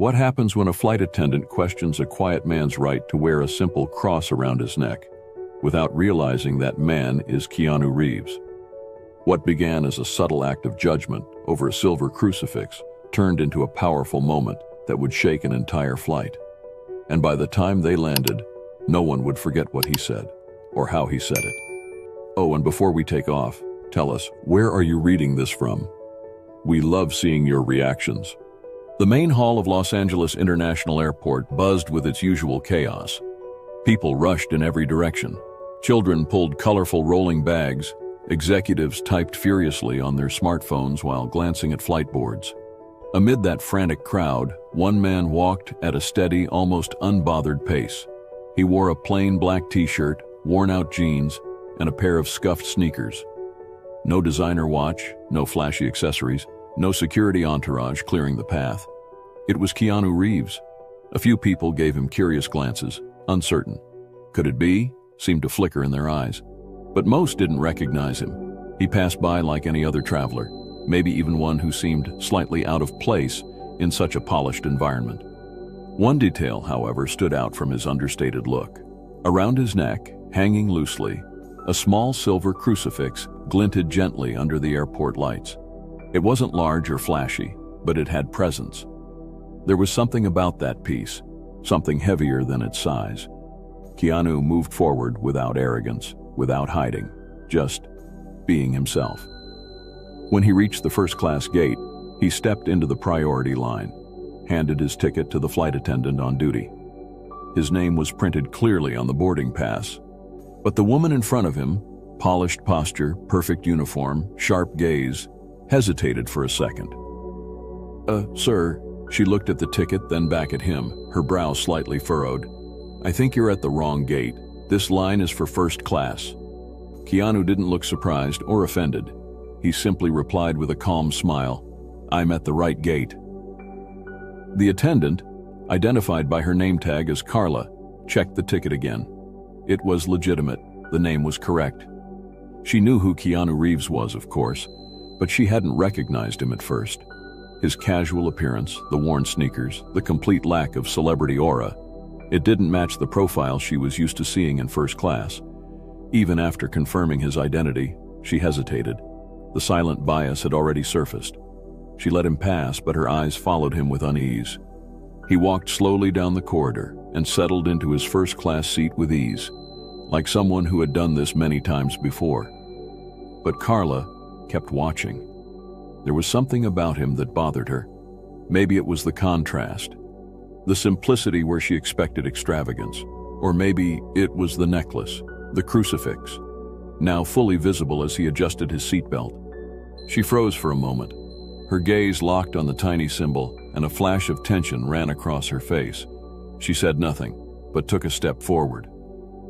What happens when a flight attendant questions a quiet man's right to wear a simple cross around his neck, without realizing that man is Keanu Reeves? What began as a subtle act of judgment over a silver crucifix turned into a powerful moment that would shake an entire flight. And by the time they landed, no one would forget what he said, or how he said it. Oh, and before we take off, tell us, where are you reading this from? We love seeing your reactions. The main hall of Los Angeles International Airport buzzed with its usual chaos. People rushed in every direction. Children pulled colorful rolling bags. Executives typed furiously on their smartphones while glancing at flight boards. Amid that frantic crowd, one man walked at a steady, almost unbothered pace. He wore a plain black t-shirt, worn-out jeans, and a pair of scuffed sneakers. No designer watch, no flashy accessories, no security entourage clearing the path. It was Keanu Reeves. A few people gave him curious glances, uncertain. Could it be? Seemed to flicker in their eyes. But most didn't recognize him. He passed by like any other traveler, maybe even one who seemed slightly out of place in such a polished environment. One detail, however, stood out from his understated look. Around his neck, hanging loosely, a small silver crucifix glinted gently under the airport lights. It wasn't large or flashy, but it had presence. There was something about that piece, something heavier than its size. Keanu moved forward without arrogance, without hiding, just being himself. When he reached the first-class gate, he stepped into the priority line, handed his ticket to the flight attendant on duty. His name was printed clearly on the boarding pass, but the woman in front of him, polished posture, perfect uniform, sharp gaze, hesitated for a second. Sir," she looked at the ticket, then back at him, her brow slightly furrowed. "I think you're at the wrong gate. This line is for first class." Keanu didn't look surprised or offended. He simply replied with a calm smile, "I'm at the right gate." The attendant, identified by her name tag as Carla, checked the ticket again. It was legitimate. The name was correct. She knew who Keanu Reeves was, of course, but she hadn't recognized him at first. His casual appearance, the worn sneakers, the complete lack of celebrity aura, it didn't match the profile she was used to seeing in first class. Even after confirming his identity, she hesitated. The silent bias had already surfaced. She let him pass, but her eyes followed him with unease. He walked slowly down the corridor and settled into his first-class seat with ease, like someone who had done this many times before. But Carla kept watching. There was something about him that bothered her. Maybe it was the contrast, the simplicity where she expected extravagance, or maybe it was the necklace, the crucifix, now fully visible as he adjusted his seatbelt. She froze for a moment. Her gaze locked on the tiny symbol, and a flash of tension ran across her face. She said nothing, but took a step forward.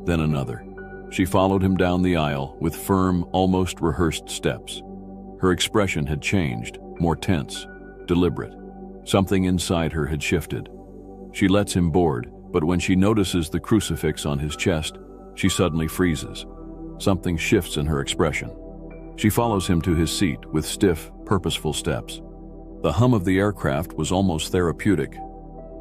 Then another. She followed him down the aisle with firm, almost rehearsed steps. Her expression had changed, more tense, deliberate. Something inside her had shifted. She lets him board, but when she notices the crucifix on his chest, she suddenly freezes. Something shifts in her expression. She follows him to his seat with stiff, purposeful steps. The hum of the aircraft was almost therapeutic.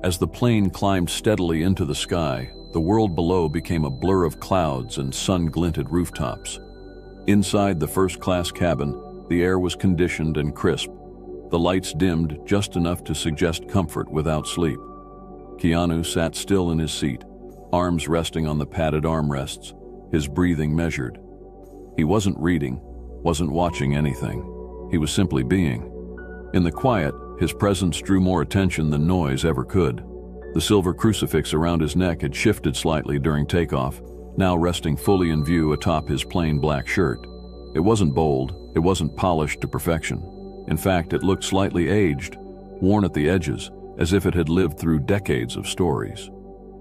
As the plane climbed steadily into the sky, the world below became a blur of clouds and sun-glinted rooftops. Inside the first-class cabin, the air was conditioned and crisp. The lights dimmed just enough to suggest comfort without sleep. Keanu sat still in his seat, arms resting on the padded armrests, his breathing measured. He wasn't reading, wasn't watching anything. He was simply being. In the quiet, his presence drew more attention than noise ever could. The silver crucifix around his neck had shifted slightly during takeoff, now resting fully in view atop his plain black shirt. It wasn't bold, it wasn't polished to perfection. In fact, it looked slightly aged, worn at the edges, as if it had lived through decades of stories.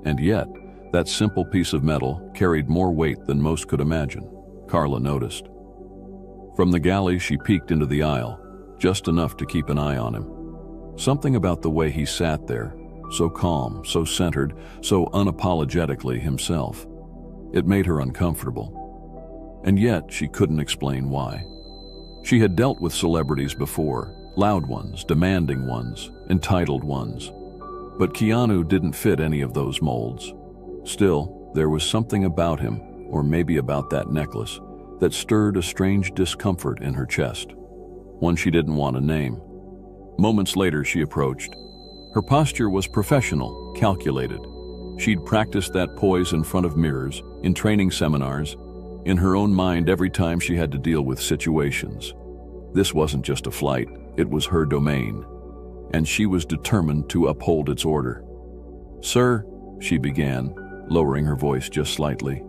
And yet, that simple piece of metal carried more weight than most could imagine, Carla noticed. From the galley, she peeked into the aisle, just enough to keep an eye on him. Something about the way he sat there, so calm, so centered, so unapologetically himself. It made her uncomfortable. And yet, she couldn't explain why. She had dealt with celebrities before, loud ones, demanding ones, entitled ones. But Keanu didn't fit any of those molds. Still, there was something about him, or maybe about that necklace, that stirred a strange discomfort in her chest, one she didn't want to name. Moments later, she approached. Her posture was professional, calculated. She'd practiced that poise in front of mirrors, in training seminars, in her own mind every time she had to deal with situations. This wasn't just a flight, it was her domain, and she was determined to uphold its order. "Sir," she began, lowering her voice just slightly,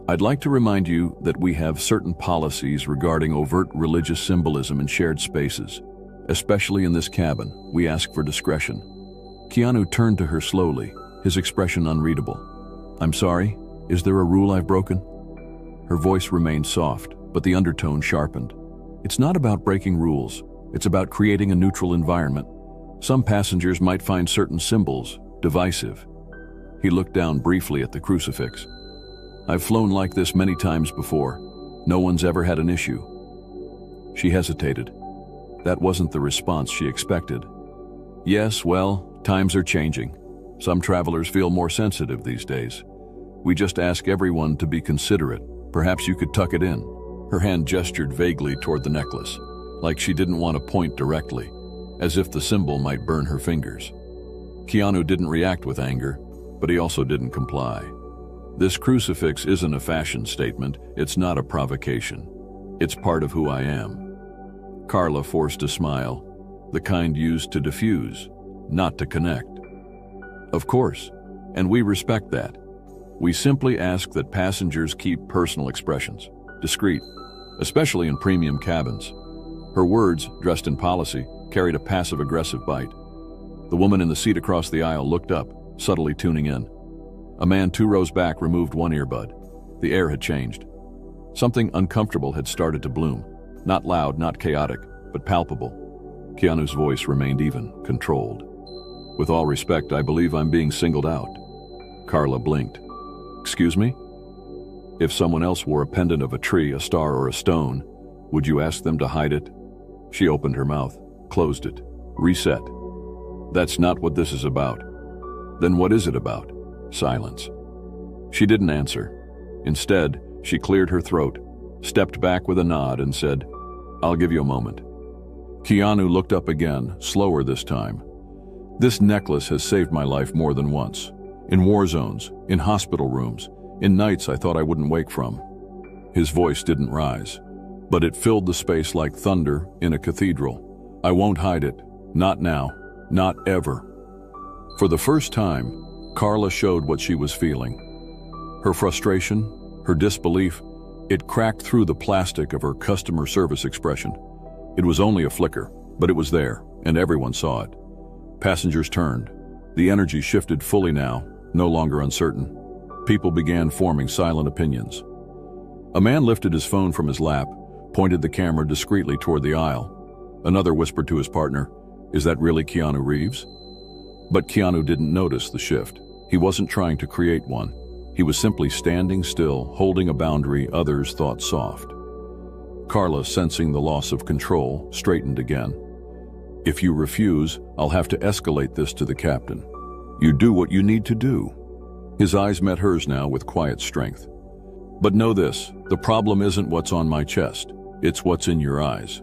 "I'd like to remind you that we have certain policies regarding overt religious symbolism in shared spaces. Especially in this cabin, we ask for discretion." Keanu turned to her slowly, his expression unreadable. "I'm sorry, is there a rule I've broken?" Her voice remained soft, but the undertone sharpened. "It's not about breaking rules, it's about creating a neutral environment. Some passengers might find certain symbols divisive." He looked down briefly at the crucifix. "I've flown like this many times before. No one's ever had an issue." She hesitated. That wasn't the response she expected. "Yes, well, times are changing. Some travelers feel more sensitive these days. We just ask everyone to be considerate. Perhaps you could tuck it in." Her hand gestured vaguely toward the necklace, like she didn't want to point directly, as if the symbol might burn her fingers. Keanu didn't react with anger, but he also didn't comply. "This crucifix isn't a fashion statement, it's not a provocation. It's part of who I am." Carla forced a smile, the kind used to diffuse, not to connect. "Of course, and we respect that. We simply ask that passengers keep personal expressions discreet, especially in premium cabins." Her words, dressed in policy, carried a passive-aggressive bite. The woman in the seat across the aisle looked up, subtly tuning in. A man 2 rows back removed one earbud. The air had changed. Something uncomfortable had started to bloom. Not loud, not chaotic, but palpable. Keanu's voice remained even, controlled. "With all respect, I believe I'm being singled out." Carla blinked. "Excuse me? If someone else wore a pendant of a tree, a star, or a stone, would you ask them to hide it?" She opened her mouth, closed it, reset. "That's not what this is about." "Then what is it about?" Silence. She didn't answer. Instead, she cleared her throat, stepped back with a nod, and said, "I'll give you a moment." Keanu looked up again, slower this time. "This necklace has saved my life more than once. In war zones, in hospital rooms, in nights I thought I wouldn't wake from." His voice didn't rise, but it filled the space like thunder in a cathedral. "I won't hide it. Not now. Not ever." For the first time, Carla showed what she was feeling. Her frustration, her disbelief, it cracked through the plastic of her customer service expression. It was only a flicker, but it was there, and everyone saw it. Passengers turned. The energy shifted fully now, no longer uncertain. People began forming silent opinions. A man lifted his phone from his lap, pointed the camera discreetly toward the aisle. Another whispered to his partner, "Is that really Keanu Reeves?" But Keanu didn't notice the shift. He wasn't trying to create one. He was simply standing still, holding a boundary others thought soft. Carla, sensing the loss of control, straightened again. "If you refuse, I'll have to escalate this to the captain. You do what you need to do." His eyes met hers now with quiet strength. "But know this, the problem isn't what's on my chest, it's what's in your eyes."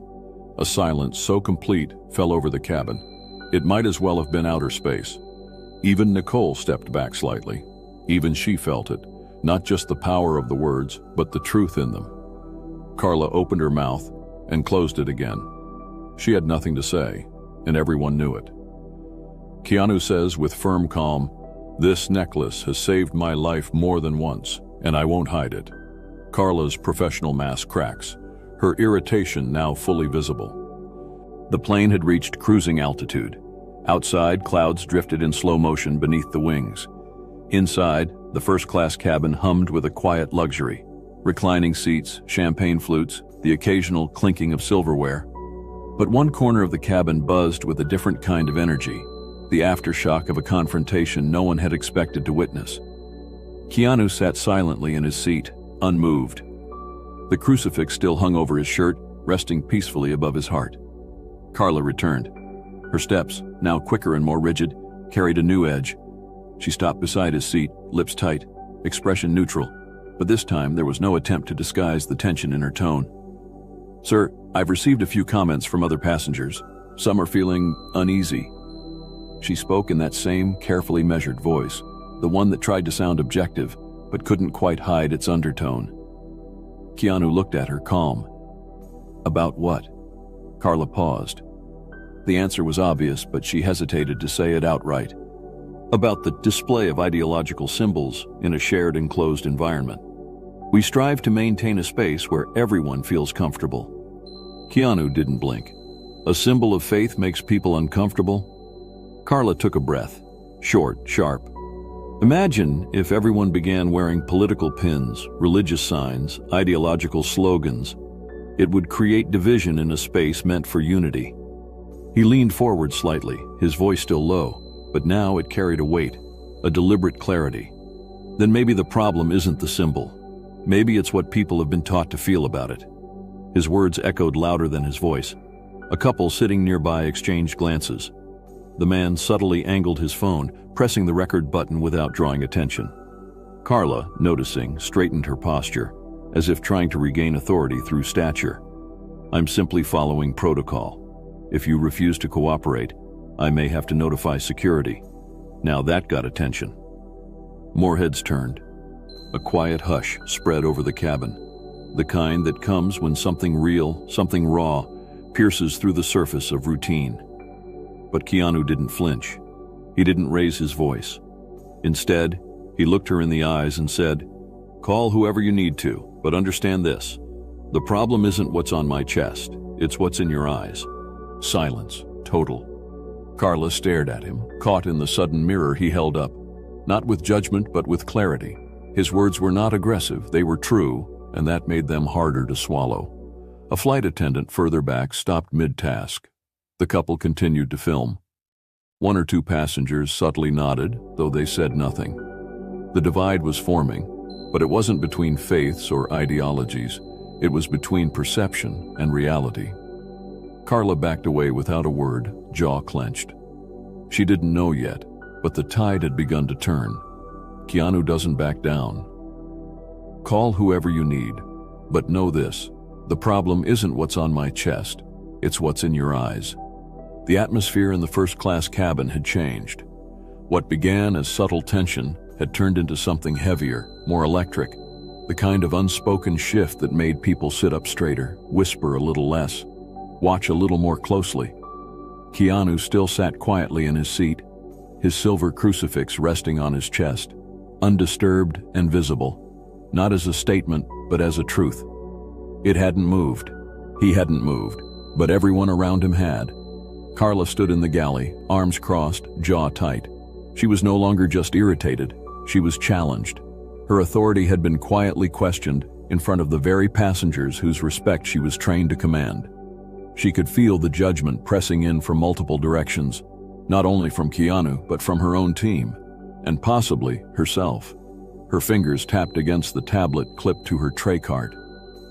A silence so complete fell over the cabin. It might as well have been outer space. Even Nicole stepped back slightly. Even she felt it, not just the power of the words, but the truth in them. Carla opened her mouth and closed it again. She had nothing to say, and everyone knew it. Keanu says with firm calm, "This necklace has saved my life more than once, and I won't hide it." Carla's professional mask cracks, her irritation now fully visible. The plane had reached cruising altitude. Outside, clouds drifted in slow motion beneath the wings. Inside, the first-class cabin hummed with a quiet luxury. Reclining seats, champagne flutes, the occasional clinking of silverware. But one corner of the cabin buzzed with a different kind of energy, the aftershock of a confrontation no one had expected to witness. Keanu sat silently in his seat, unmoved. The crucifix still hung over his shirt, resting peacefully above his heart. Carla returned. Her steps, now quicker and more rigid, carried a new edge. She stopped beside his seat, lips tight, expression neutral, but this time there was no attempt to disguise the tension in her tone. "Sir, I've received a few comments from other passengers. Some are feeling uneasy." She spoke in that same carefully measured voice, the one that tried to sound objective, but couldn't quite hide its undertone. Keanu looked at her, calm. "About what?" Carla paused. The answer was obvious, but she hesitated to say it outright. "About the display of ideological symbols in a shared enclosed environment. We strive to maintain a space where everyone feels comfortable." Keanu didn't blink. "A symbol of faith makes people uncomfortable?" Carla took a breath, short, sharp. "Imagine if everyone began wearing political pins, religious signs, ideological slogans. It would create division in a space meant for unity." He leaned forward slightly, his voice still low, but now it carried a weight, a deliberate clarity. "Then maybe the problem isn't the symbol. Maybe it's what people have been taught to feel about it." His words echoed louder than his voice. A couple sitting nearby exchanged glances. The man subtly angled his phone, pressing the record button without drawing attention. Carla, noticing, straightened her posture, as if trying to regain authority through stature. "I'm simply following protocol. If you refuse to cooperate, I may have to notify security." Now that got attention. More heads turned. A quiet hush spread over the cabin, the kind that comes when something real, something raw, pierces through the surface of routine. But Keanu didn't flinch. He didn't raise his voice. Instead, he looked her in the eyes and said, "Call whoever you need to, but understand this. The problem isn't what's on my chest, it's what's in your eyes." Silence, total. Carla stared at him, caught in the sudden mirror he held up. Not with judgment, but with clarity. His words were not aggressive, they were true, and that made them harder to swallow. A flight attendant further back stopped mid-task. The couple continued to film. One or two passengers subtly nodded, though they said nothing. The divide was forming, but it wasn't between faiths or ideologies. It was between perception and reality. Carla backed away without a word, jaw clenched. She didn't know yet, but the tide had begun to turn. Keanu doesn't back down. "Call whoever you need, but know this. The problem isn't what's on my chest, it's what's in your eyes." The atmosphere in the first-class cabin had changed. What began as subtle tension had turned into something heavier, more electric, the kind of unspoken shift that made people sit up straighter, whisper a little less, watch a little more closely. Keanu still sat quietly in his seat, his silver crucifix resting on his chest, undisturbed and visible, not as a statement, but as a truth. It hadn't moved. He hadn't moved, but everyone around him had. Carla stood in the galley, arms crossed, jaw tight. She was no longer just irritated, she was challenged. Her authority had been quietly questioned in front of the very passengers whose respect she was trained to command. She could feel the judgment pressing in from multiple directions, not only from Keanu, but from her own team, and possibly herself. Her fingers tapped against the tablet clipped to her tray cart.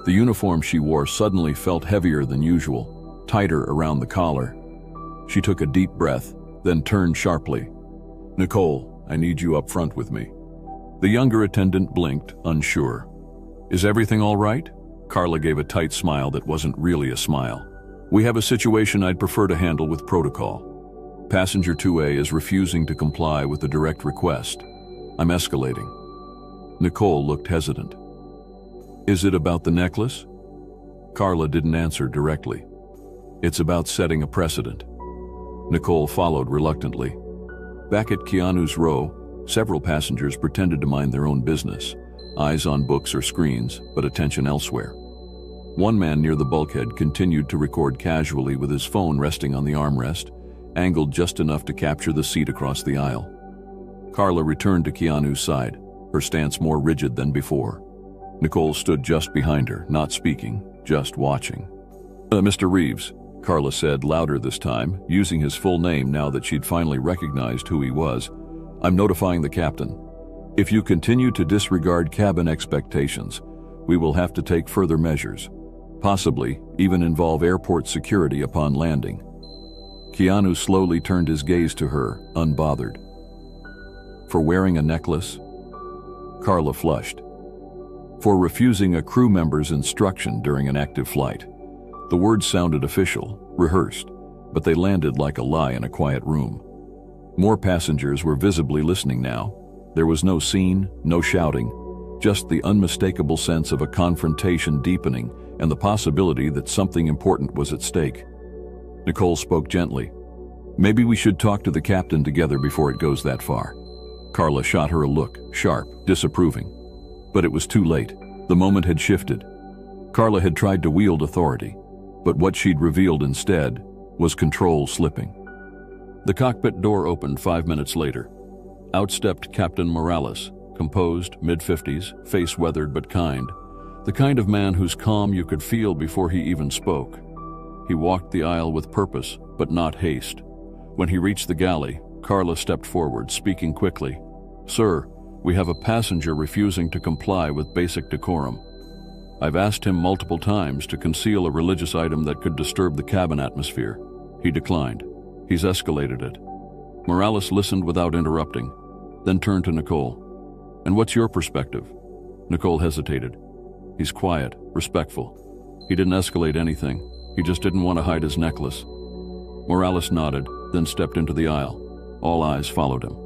The uniform she wore suddenly felt heavier than usual, tighter around the collar. She took a deep breath, then turned sharply. "Nicole, I need you up front with me." The younger attendant blinked, unsure. "Is everything all right?" Carla gave a tight smile that wasn't really a smile. "We have a situation I'd prefer to handle with protocol. Passenger 2A is refusing to comply with the direct request. I'm escalating." Nicole looked hesitant. "Is it about the necklace?" Carla didn't answer directly. "It's about setting a precedent." Nicole followed reluctantly. Back at Keanu's row, several passengers pretended to mind their own business, eyes on books or screens, but attention elsewhere. One man near the bulkhead continued to record casually with his phone resting on the armrest, angled just enough to capture the seat across the aisle. Carla returned to Keanu's side, her stance more rigid than before. Nicole stood just behind her, not speaking, just watching. "Mr. Reeves," Carla said, louder this time, using his full name now that she'd finally recognized who he was. "I'm notifying the captain. If you continue to disregard cabin expectations, we will have to take further measures, possibly even involve airport security upon landing." Keanu slowly turned his gaze to her, unbothered. For wearing a necklace? Carla flushed. For refusing a crew member's instruction during an active flight. The words sounded official, rehearsed, but they landed like a lie in a quiet room. More passengers were visibly listening now. There was no scene, no shouting, just the unmistakable sense of a confrontation deepening and the possibility that something important was at stake. Nicole spoke gently. "Maybe we should talk to the captain together before it goes that far." Carla shot her a look, sharp, disapproving. But it was too late. The moment had shifted. Carla had tried to wield authority, but what she'd revealed instead was control slipping. The cockpit door opened 5 minutes later. Out stepped Captain Morales, composed, mid-50s, face weathered but kind. The kind of man whose calm you could feel before he even spoke. He walked the aisle with purpose, but not haste. When he reached the galley, Carla stepped forward, speaking quickly. "Sir, we have a passenger refusing to comply with basic decorum. I've asked him multiple times to conceal a religious item that could disturb the cabin atmosphere. He declined. He's escalated it." Morales listened without interrupting, then turned to Nicole. "And what's your perspective?" Nicole hesitated. "He's quiet, respectful. He didn't escalate anything. He just didn't want to hide his necklace." Morales nodded, then stepped into the aisle. All eyes followed him.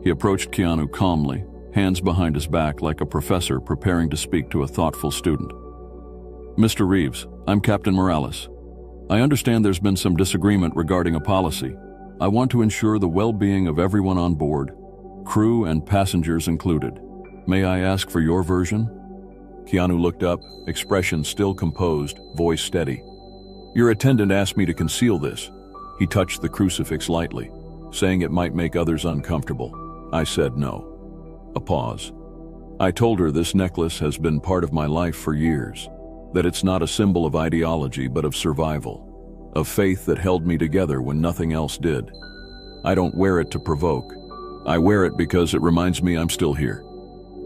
He approached Keanu calmly, hands behind his back like a professor preparing to speak to a thoughtful student. "Mr. Reeves, I'm Captain Morales. I understand there's been some disagreement regarding a policy. I want to ensure the well-being of everyone on board, crew and passengers included. May I ask for your version?" Keanu looked up, expression still composed, voice steady. "Your attendant asked me to conceal this." He touched the crucifix lightly, saying it might make others uncomfortable. I said no. A pause. "I told her this necklace has been part of my life for years, that it's not a symbol of ideology but of survival, of faith that held me together when nothing else did. I don't wear it to provoke. I wear it because it reminds me I'm still here."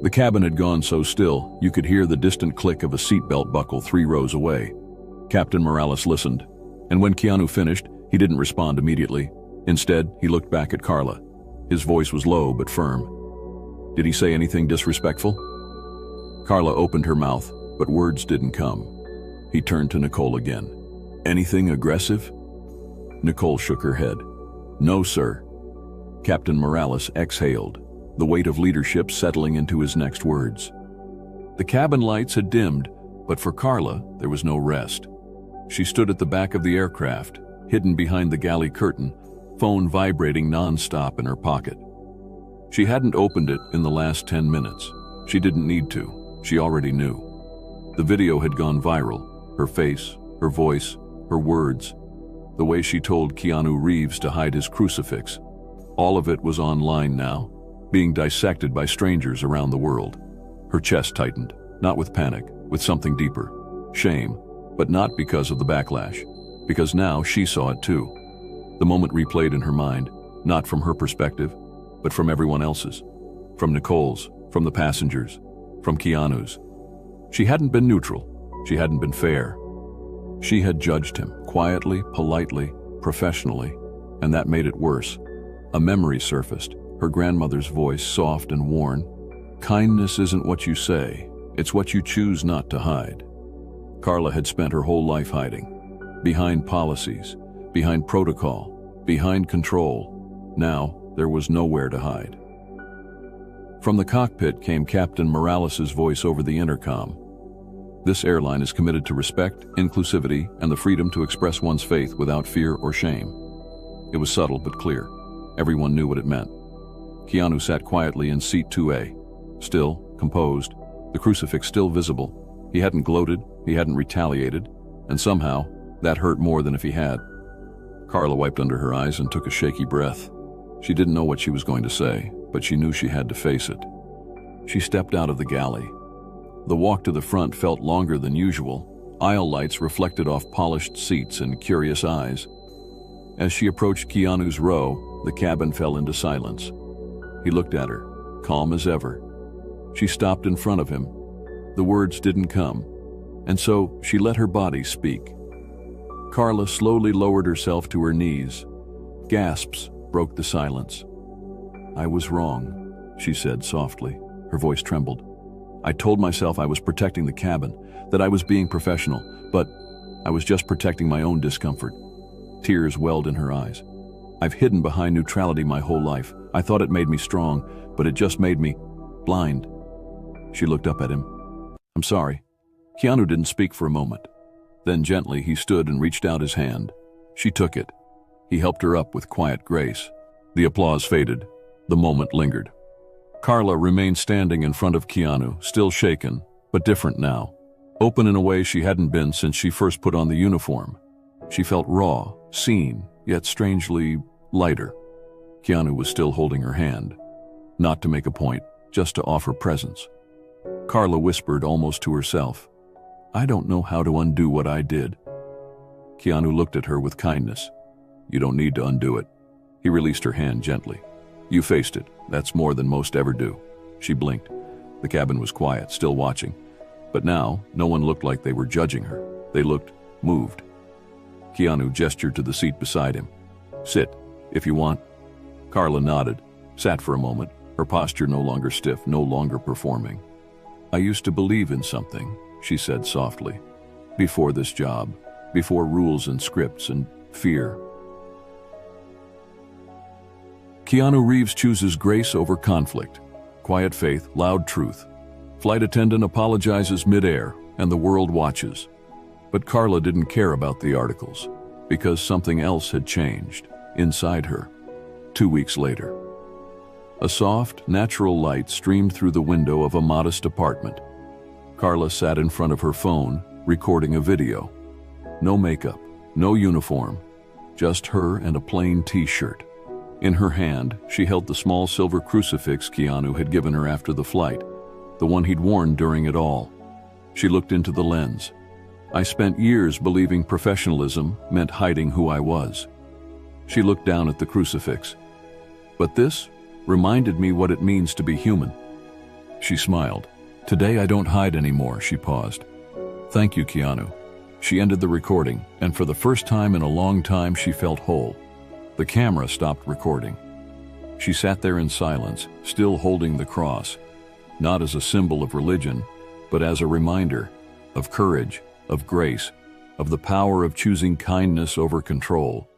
The cabin had gone so still, you could hear the distant click of a seatbelt buckle 3 rows away. Captain Morales listened, and when Keanu finished, he didn't respond immediately. Instead, he looked back at Carla. His voice was low but firm. "Did he say anything disrespectful?" Carla opened her mouth, but words didn't come. He turned to Nicole again. "Anything aggressive?" Nicole shook her head. "No, sir." Captain Morales exhaled, the weight of leadership settling into his next words. The cabin lights had dimmed, but for Carla, there was no rest. She stood at the back of the aircraft, hidden behind the galley curtain, phone vibrating non-stop in her pocket. She hadn't opened it in the last 10 minutes. She didn't need to. She already knew. The video had gone viral. Her face, her voice, her words. The way she told Keanu Reeves to hide his crucifix. All of it was online now, being dissected by strangers around the world. Her chest tightened, not with panic, with something deeper. Shame, but not because of the backlash. Because now she saw it too. The moment replayed in her mind, not from her perspective, but from everyone else's. From Nicole's, from the passengers, from Keanu's. She hadn't been neutral. She hadn't been fair. She had judged him, quietly, politely, professionally, and that made it worse. A memory surfaced, her grandmother's voice soft and worn. "Kindness isn't what you say, it's what you choose not to hide." Carla had spent her whole life hiding. Behind policies, behind protocol, behind control. Now, there was nowhere to hide. From the cockpit came Captain Morales' voice over the intercom. "This airline is committed to respect, inclusivity, and the freedom to express one's faith without fear or shame." It was subtle but clear. Everyone knew what it meant. Keanu sat quietly in seat 2A. Still, composed, the crucifix still visible. He hadn't gloated, he hadn't retaliated, and somehow, that hurt more than if he had. Carla wiped under her eyes and took a shaky breath. She didn't know what she was going to say, but she knew she had to face it. She stepped out of the galley. The walk to the front felt longer than usual. Aisle lights reflected off polished seats and curious eyes. As she approached Keanu's row, the cabin fell into silence. He looked at her, calm as ever. She stopped in front of him. The words didn't come, and so she let her body speak. Carla slowly lowered herself to her knees, Gasps broke the silence. "I was wrong," she said softly. Her voice trembled. "I told myself I was protecting the cabin, that I was being professional, but I was just protecting my own discomfort." Tears welled in her eyes. "I've hidden behind neutrality my whole life. I thought it made me strong, but it just made me blind." She looked up at him. "I'm sorry." Keanu didn't speak for a moment. Then gently he stood and reached out his hand. She took it. He helped her up with quiet grace. The applause faded. The moment lingered. Carla remained standing in front of Keanu, still shaken, but different now. Open in a way she hadn't been since she first put on the uniform. She felt raw, seen, yet strangely lighter. Keanu was still holding her hand. Not to make a point, just to offer presence. Carla whispered almost to herself, "I don't know how to undo what I did." Keanu looked at her with kindness. "You don't need to undo it." He released her hand gently. "You faced it. That's more than most ever do." She blinked. The cabin was quiet, still watching. But now, no one looked like they were judging her. They looked moved. Keanu gestured to the seat beside him. "Sit, if you want." Carla nodded, sat for a moment, her posture no longer stiff, no longer performing. "I used to believe in something," she said softly. "Before this job, before rules and scripts and fear." Keanu Reeves chooses grace over conflict. Quiet faith, loud truth. Flight attendant apologizes midair, and the world watches. But Carla didn't care about the articles, because something else had changed, inside her. 2 weeks later. A soft, natural light streamed through the window of a modest apartment. Carla sat in front of her phone, recording a video. No makeup, no uniform, just her and a plain t-shirt. In her hand, she held the small silver crucifix Keanu had given her after the flight, the one he'd worn during it all. She looked into the lens. "I spent years believing professionalism meant hiding who I was." She looked down at the crucifix. "But this reminded me what it means to be human." She smiled. "Today I don't hide anymore," she paused. "Thank you, Keanu." She ended the recording, and for the first time in a long time she felt whole. The camera stopped recording. She sat there in silence, still holding the cross, not as a symbol of religion, but as a reminder of courage, of grace, of the power of choosing kindness over control.